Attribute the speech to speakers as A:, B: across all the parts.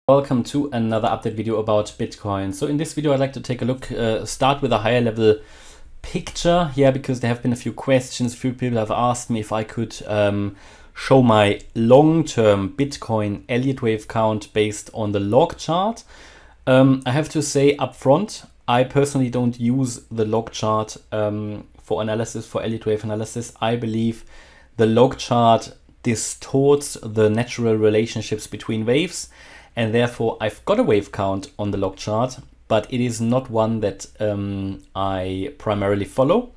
A: Welcome to another update video about Bitcoin. So in this video, I'd like to take a look, start with a higher level picture here, because there have been a few questions. A few people have asked me if I could show my long-term Bitcoin Elliott Wave count based on the log chart. I have to say upfront, I personally don't use the log chart for analysis, for Elliott Wave analysis. I believe the log chart distorts the natural relationships between waves. And therefore, I've got a wave count on the log chart, but it is not one that I primarily follow.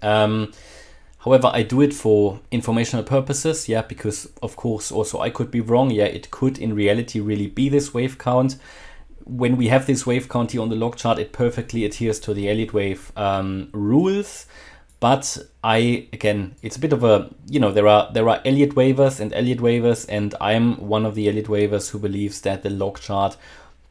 A: However, I do it for informational purposes, yeah, because of course also I could be wrong. Yeah, it could in reality really be this wave count. When we have this wave count here on the log chart, it perfectly adheres to the Elliott Wave rules. But again, it's a bit of a, there are Elliott Wavers and Elliott Wavers, and I'm one of the Elliott Wavers who believes that the log chart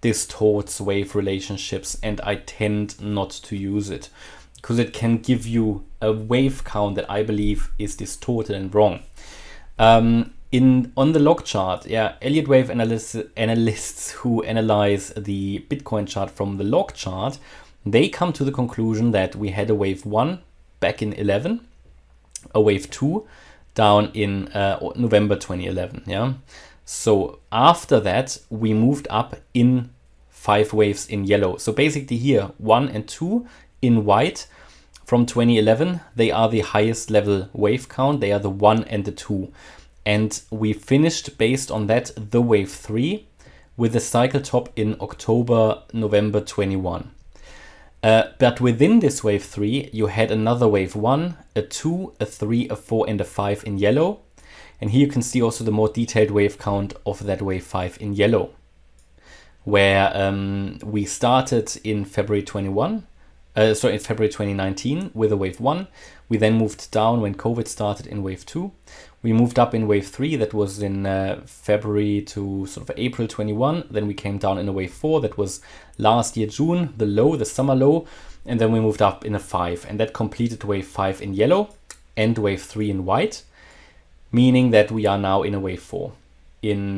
A: distorts wave relationships, and I tend not to use it because it can give you a wave count that I believe is distorted and wrong. On the log chart, yeah, Elliott Wave analysts who analyze the Bitcoin chart from the log chart, they come to the conclusion that we had a wave 1 back in 11, a wave 2 down in November 2011. Yeah, so after that we moved up in 5 waves in yellow. So basically here 1 and 2 in white from 2011, they are the highest level wave count. They are the 1 and the 2, and we finished based on that the wave 3 with a cycle top in October, November 21. But within this wave 3, you had another wave 1, a 2, a 3, a 4, and a 5 in yellow. And here you can see also the more detailed wave count of that wave 5 in yellow, where we started in February 2019 with a wave 1. We then moved down when COVID started in wave 2. We moved up in wave 3, that was in February to sort of April 21. Then we came down in a wave 4, that was last year June, the low, the summer low. And then we moved up in a 5, and that completed wave 5 in yellow and wave 3 in white, meaning that we are now in a wave 4 in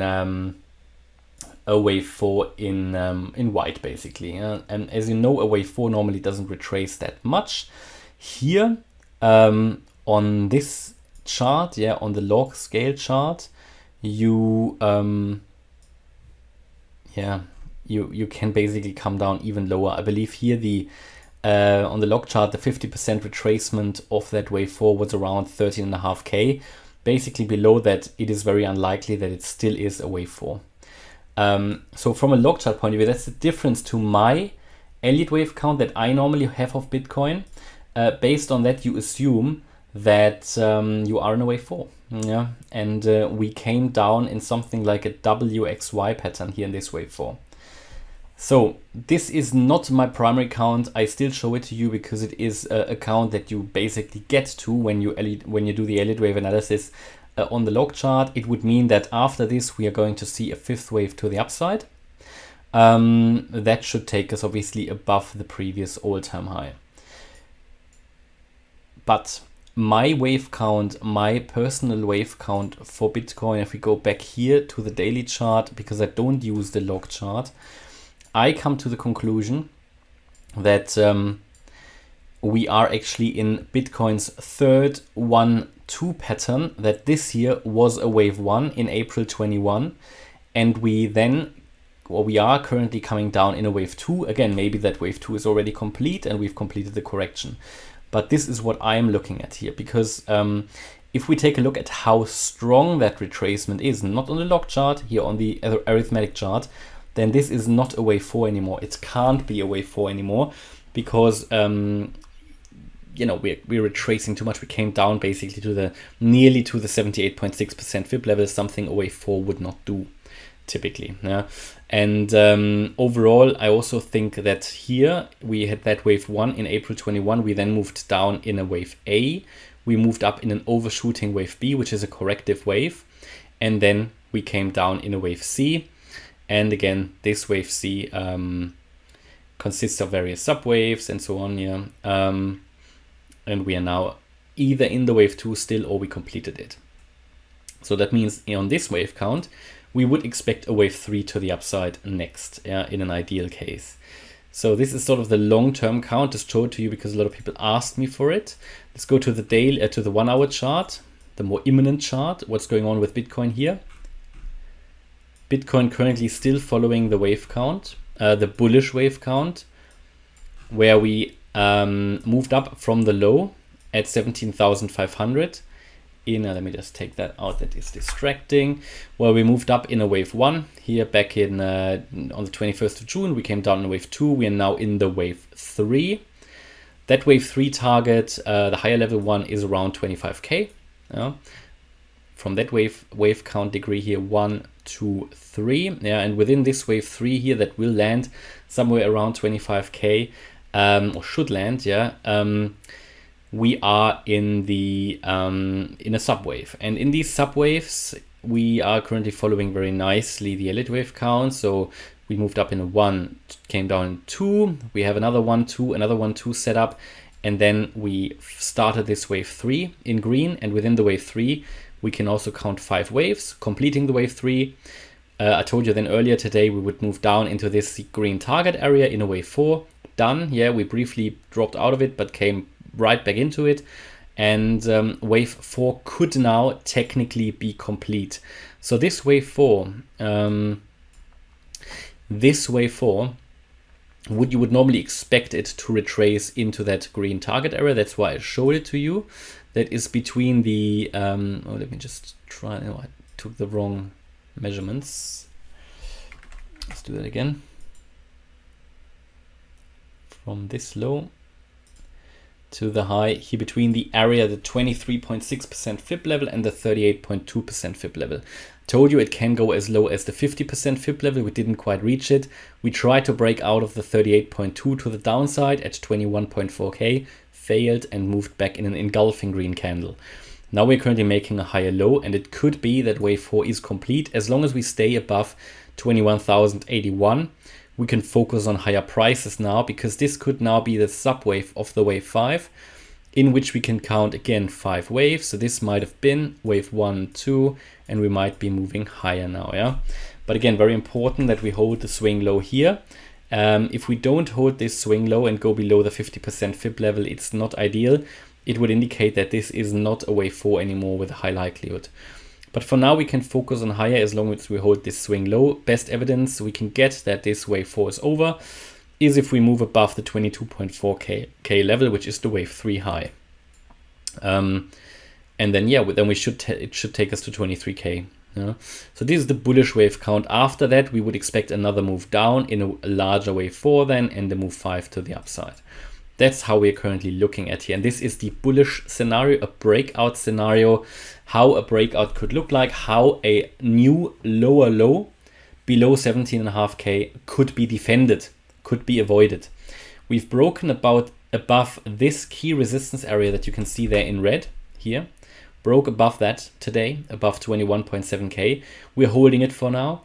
A: white, basically. And as you know, a wave 4 normally doesn't retrace that much. Here on this chart, yeah, on the log scale chart, you can basically come down even lower. I believe here the on the log chart, the 50% retracement of that wave 4 was around 13.5K. Basically below that, it is very unlikely that it still is a wave 4. So from a log chart point of view, that's the difference to my Elliott Wave count that I normally have of Bitcoin. Based on that, you assume that you are in a wave 4. Yeah, and we came down in something like a WXY pattern here in this wave 4. So this is not my primary count. I still show it to you because it is a count that you basically get to when you do the Elliott Wave analysis on the log chart. It would mean that after this we are going to see a 5th wave to the upside. That should take us obviously above the previous all-time high. But my wave count, my personal wave count for Bitcoin, if we go back here to the daily chart, because I don't use the log chart, I come to the conclusion that we are actually in Bitcoin's third 1-2 pattern, that this year was a wave 1 in April 21, and we are currently coming down in a wave 2. Again, maybe that wave 2 is already complete and we've completed the correction. But this is what I'm looking at here, because if we take a look at how strong that retracement is, not on the log chart, here on the arithmetic chart, then this is not a wave 4 anymore. It can't be a wave 4 anymore, because we're retracing too much. We came down basically to nearly to the 78.6% fib level, something a wave 4 would not do typically. Yeah. And overall, I also think that here we had that wave 1 in April 21. We then moved down in a wave A. We moved up in an overshooting wave B, which is a corrective wave. And then we came down in a wave C. And again, this wave C consists of various subwaves and so on. Yeah. And we are now either in the wave 2 still, or we completed it. So that means on this wave count, we would expect a wave 3 to the upside next, in an ideal case. So this is sort of the long-term count, just showed to you because a lot of people asked me for it. Let's go to the daily, to the 1 hour chart, the more imminent chart. What's going on with Bitcoin here? Bitcoin currently still following the wave count, the bullish wave count, where we moved up from the low at 17,500. Let me just take that out, that is distracting. Well, we moved up in a wave 1 here back in on the 21st of June. We came down in wave 2. We are now in the wave 3. That wave 3 target, the higher level one, is around 25k. From that wave count degree here, 1, 2, 3. And within this wave 3 here, that will land somewhere around 25k, or should land. We are in the in a subwave, and in these subwaves we are currently following very nicely the Elliott Wave count. So we moved up in a 1, came down in 2. We have another 1, 2, another 1, 2 set up, and then we started this wave 3 in green. And within the wave 3, we can also count 5 waves, completing the wave 3. I told you then earlier today we would move down into this green target area in a wave 4. Done. We briefly dropped out of it, but came right back into it. And wave 4 could now technically be complete. So this wave 4, you would normally expect it to retrace into that green target area. That's why I showed it to you. That is between the, let me just try, I took the wrong measurements. Let's do that again. From this low to the high here, between the area, the 23.6% fib level and the 38.2% fib level. Told you it can go as low as the 50% fib level. We didn't quite reach it. We tried to break out of the 38.2 to the downside at 21.4k, failed, and moved back in an engulfing green candle. Now we're currently making a higher low, and it could be that wave 4 is complete. As long as we stay above 21,081, we can focus on higher prices now, because this could now be the subwave of the wave 5, in which we can count again 5 waves. So this might have been wave 1, 2, and we might be moving higher now. But again, very important that we hold the swing low here. If we don't hold this swing low and go below the 50% fib level, it's not ideal. It would indicate that this is not a wave 4 anymore with a high likelihood. But for now, we can focus on higher as long as we hold this swing low. Best evidence we can get that this wave 4 is over is if we move above the 22.4k level, which is the wave 3 high. And then it should take us to 23k. So this is the bullish wave count. After that, we would expect another move down in a larger wave 4 then, and the move 5 to the upside. That's how we're currently looking at here. And this is the bullish scenario, a breakout scenario, how a breakout could look like, how a new lower low below 17.5k could be defended, could be avoided. We've broken above this key resistance area that you can see there in red here. Broke above that today, above 21.7k. We're holding it for now.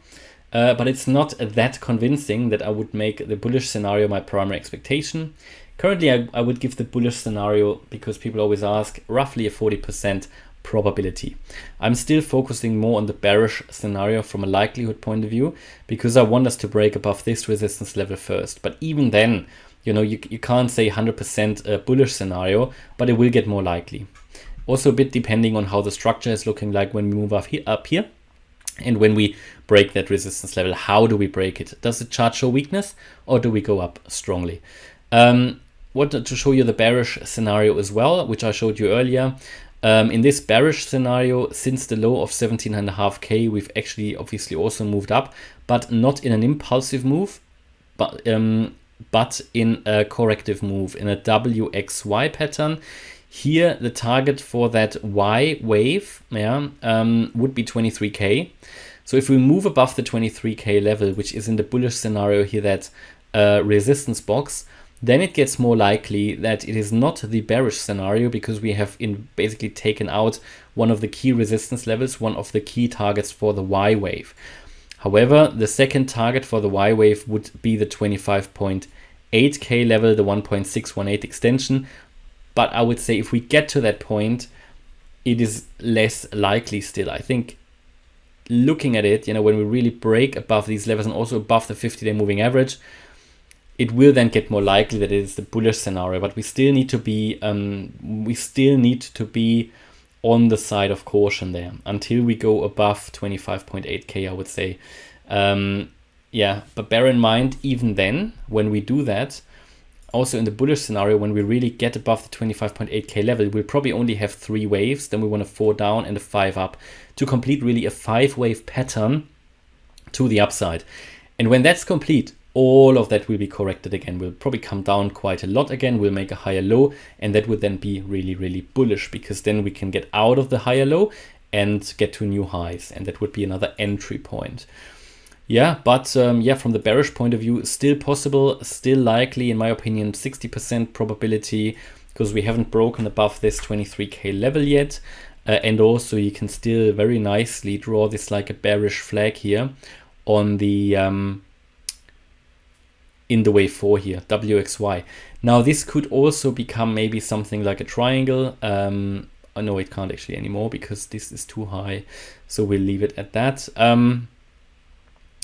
A: But it's not that convincing that I would make the bullish scenario my primary expectation. Currently, I would give the bullish scenario, because people always ask, roughly a 40% probability. I'm still focusing more on the bearish scenario from a likelihood point of view, because I want us to break above this resistance level first. But even then, you can't say 100% a bullish scenario, but it will get more likely. Also a bit depending on how the structure is looking like when we move up here. And when we break that resistance level, how do we break it? Does the chart show weakness, or do we go up strongly? Wanted to show you the bearish scenario as well, which I showed you earlier. In this bearish scenario, since the low of 17.5k, we've actually obviously also moved up, but not in an impulsive move, but in a corrective move, in a WXY pattern. Here, the target for that Y wave would be 23k. So if we move above the 23k level, which is in the bullish scenario here, that resistance box, then it gets more likely that it is not the bearish scenario, because we have basically taken out one of the key resistance levels, one of the key targets for the Y wave. However, the second target for the Y wave would be the 25.8k level, the 1.618 extension. But I would say if we get to that point, it is less likely still. I think looking at it, when we really break above these levels and also above the 50-day moving average, it will then get more likely that it is the bullish scenario. But we still need to be on the side of caution there until we go above 25.8k, I would say. Yeah, but bear in mind, even then, when we do that, also in the bullish scenario, when we really get above the 25.8k level, we'll probably only have 3 waves. Then we want a 4 down and a 5 up to complete really a 5-wave pattern to the upside. And when that's complete, all of that will be corrected again. We'll probably come down quite a lot again. We'll make a higher low, and that would then be really, really bullish, because then we can get out of the higher low and get to new highs, and that would be another entry point. Yeah, but yeah, from the bearish point of view, still possible, still likely, in my opinion, 60% probability, because we haven't broken above this 23k level yet. And also you can still very nicely draw this like a bearish flag here on the in the wave 4 here, WXY. Now this could also become maybe something like a triangle. Oh no, it can't actually anymore because this is too high, so we'll leave it at that.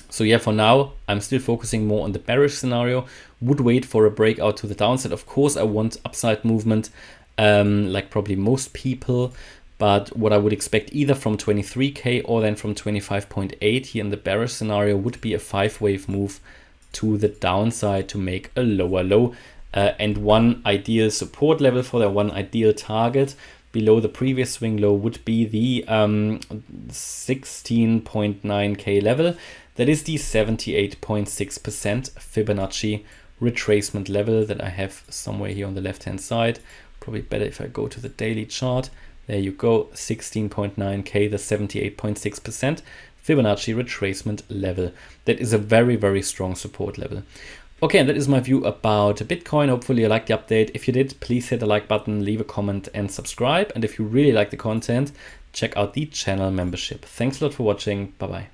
A: So yeah, for now, I'm still focusing more on the bearish scenario. Would wait for a breakout to the downside. Of course, I want upside movement, like probably most people. But what I would expect either from 23k or then from 25.8 here in the bearish scenario would be a 5-wave move to the downside to make a lower low. And one ideal support level for that, one ideal target below the previous swing low would be the 16.9k level. That is the 78.6% Fibonacci retracement level that I have somewhere here on the left hand side. Probably better if I go to the daily chart. There you go, 16.9k, the 78.6% Fibonacci retracement level. That is a very, very strong support level. Okay, and that is my view about Bitcoin. Hopefully you liked the update. If you did, please hit the like button, leave a comment and subscribe. And if you really like the content, check out the channel membership. Thanks a lot for watching. Bye-bye.